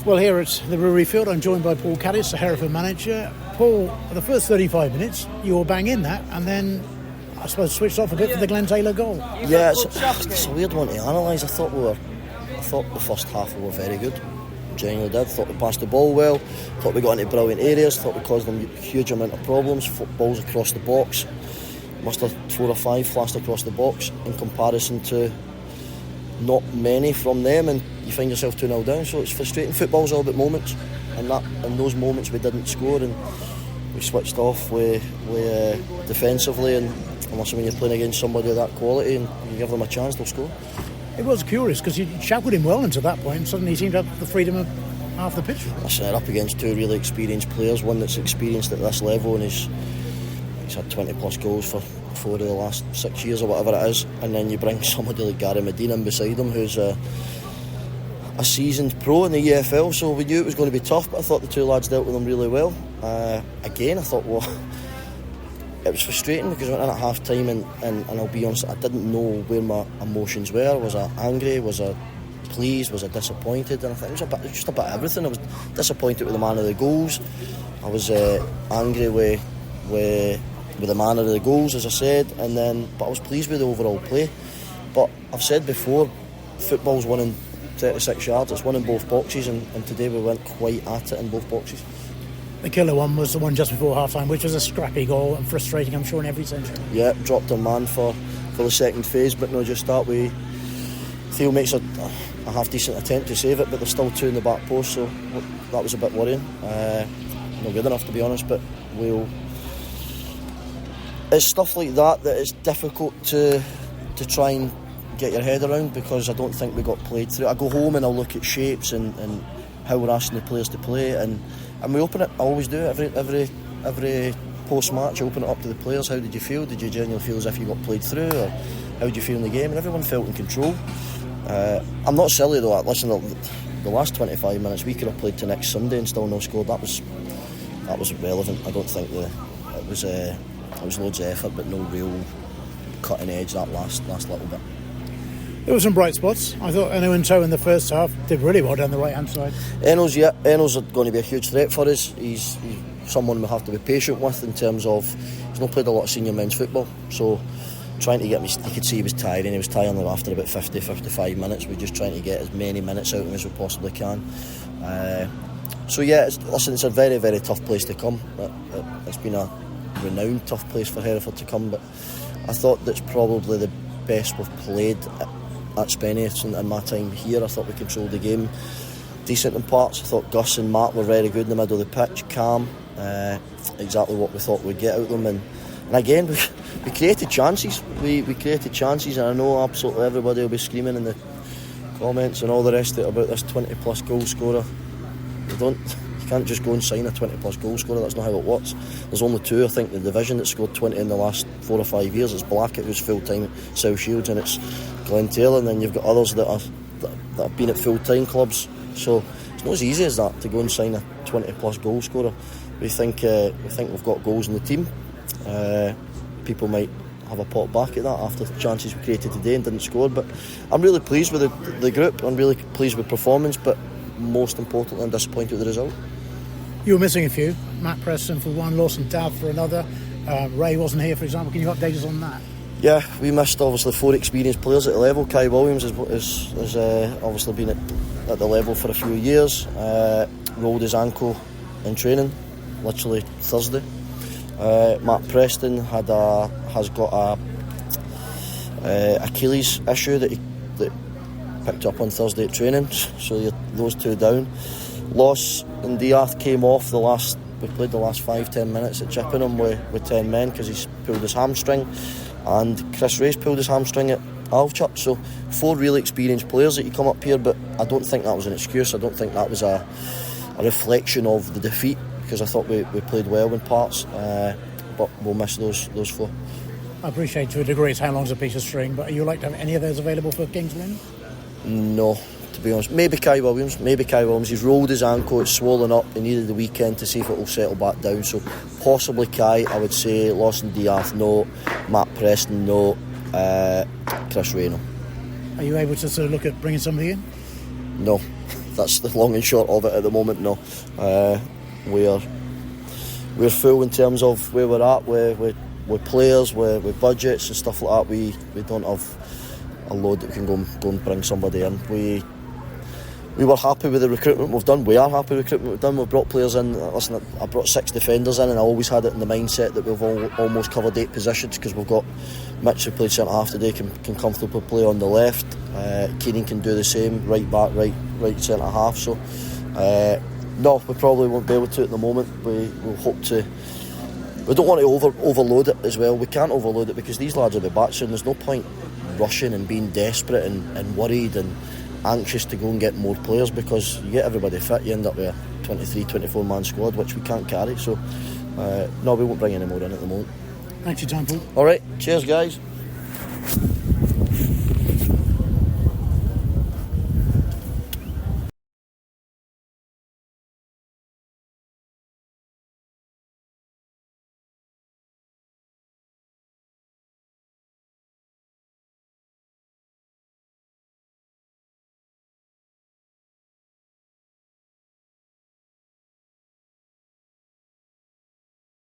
Well, here at the Brewery Field, I'm joined by Paul Caddis, the Hereford manager. Paul, the first 35 minutes, you were bang in that, and then I suppose switched off a bit for the Glenn Taylor goal. Yeah, it's a weird one to analyse. I thought the first half we were very good. Genuinely did. Thought we passed the ball well. Thought we got into brilliant areas. Thought we caused them a huge amount of problems. Balls across the box. Must have 4 or 5 flashed across the box in comparison to not many from them, and you find yourself 2-0 down. So it's frustrating. Football's all about moments, and in those moments we didn't score, and we switched off with defensively. And unless when you're playing against somebody of that quality and you give them a chance, they'll score. It was curious because you shackled him well until that point, and suddenly he seemed to have the freedom of half the pitch. They're up against 2 really experienced players, one that's experienced at this level and he's had 20 plus goals for 4 of the last 6 years or whatever it is, and then you bring somebody like Gary Medina in beside him who's a seasoned pro in the EFL, so we knew it was going to be tough, but I thought the 2 lads dealt with them really well. Again, I thought, it was frustrating because I went in at half time and I'll be honest, I didn't know where my emotions were. Was I angry? Was I pleased? Was I disappointed? And I think it was just a bit of everything. I was disappointed with the man of the goals. I was angry with the manner of the goals, as I said, but I was pleased with the overall play. But I've said before, football's won in 36 yards. It's won in both boxes, and today we went quite at it in both boxes. The killer one was the one just before half-time, which was a scrappy goal and frustrating, I'm sure, in every sense. Yeah, dropped a man for the second phase, but no, just that way. Theo makes a half-decent attempt to save it, but there's still 2 in the back post, so that was a bit worrying. Not good enough, to be honest, but it's stuff like that it's difficult to try and get your head around, because I don't think we got played through. I go home and I'll look at shapes and how we're asking the players to play, and we open it. I always do every post-match. I open it up to the players. How did you feel? Did you genuinely feel as if you got played through, or how did you feel in the game? And everyone felt in control. I'm not silly though. Listen, the last 25 minutes we could have played to next Sunday and still no scored. That was irrelevant. I don't think it was loads of effort, but no real cutting edge that last little bit. There were some bright spots. I thought Eno in the first half did really well down the right hand side. Eno's going to be a huge threat for us. He's someone we have to be patient with in terms of he's not played a lot of senior men's football, so trying to get me, you could see he was tired, and he was tiring after about 50-55 minutes. We're just trying to get as many minutes out of him as we possibly can. So yeah, it's a very, very tough place to come. It's been a renowned tough place for Hereford to come, but I thought that's probably the best we've played at Spennymoor in my time here. I thought we controlled the game decent in parts. I thought Gus and Matt were very good in the middle of the pitch, calm, exactly what we thought we'd get out of them, and again we created chances. We created chances, and I know absolutely everybody will be screaming in the comments and all the rest of it about this 20 plus goal scorer. You can't just go and sign a 20 plus goal scorer. That's not how it works. There's only 2, I think, in the division that scored 20 in the last 4 or 5 years. It's Blackett, who's full time at South Shields, and it's Glenn Taylor, and then you've got others that have been at full time clubs. So it's not as easy as that to go and sign a 20 plus goal scorer. We think we've got goals in the team. People might have a pot back at that after the chances we created today and didn't score, but I'm really pleased with the group. I'm really pleased with performance, but most importantly, I'm disappointed with the result. You were missing a few. Matt Preston for one, Lawson Dowd for another. Ray wasn't here, for example. Can you update us on that? Yeah, we missed obviously 4 experienced players at the level. Kai Williams has obviously been at the level for a few years. Rolled his ankle in training, literally Thursday. Matt Preston has got a Achilles issue that picked up on Thursday at training, so those 2 down. Loss and Diath came off we played the last 5-10 minutes at Chippenham with 10 men because he's pulled his hamstring, and Chris Ray's pulled his hamstring at Alchip. So 4 really experienced players that you come up here, but I don't think that was an excuse. I don't think that was a reflection of the defeat, because I thought we played well in parts, but we'll miss those 4. I appreciate to a degree it's how long's a piece of string, but are you like to have any of those available for Kings Lynn? No, to be honest. Maybe Kai Williams. He's rolled his ankle, it's swollen up. He needed the weekend to see if it will settle back down. So possibly Kai, I would say. Lawson Diath, no. Matt Preston, no. Chris Ray, no. Are you able to sort of look at bringing somebody in? No. that's the long and short of it at the moment. No, we're full in terms of where we're at with players, with budgets and stuff like that. We don't have a load that we can go and bring somebody in. We were happy with the recruitment we've done. We are happy with the recruitment we've done. We've brought players in. Listen, I brought 6 defenders in, and I always had it in the mindset that we've almost covered 8 positions, because we've got Mitch, who played centre half today, can comfortably play on the left. Keenan can do the same, right back, right centre half. So no, we probably won't be able to at the moment. We'll hope to. We don't want to overload it as well. We can't overload it because these lads will be back soon. There's no point rushing and being desperate and worried and anxious to go and get more players, because you get everybody fit, you end up with a 23-24 man squad, which we can't carry. So no, we won't bring any more in at the moment. Thanks for your time, Paul. Alright, cheers guys.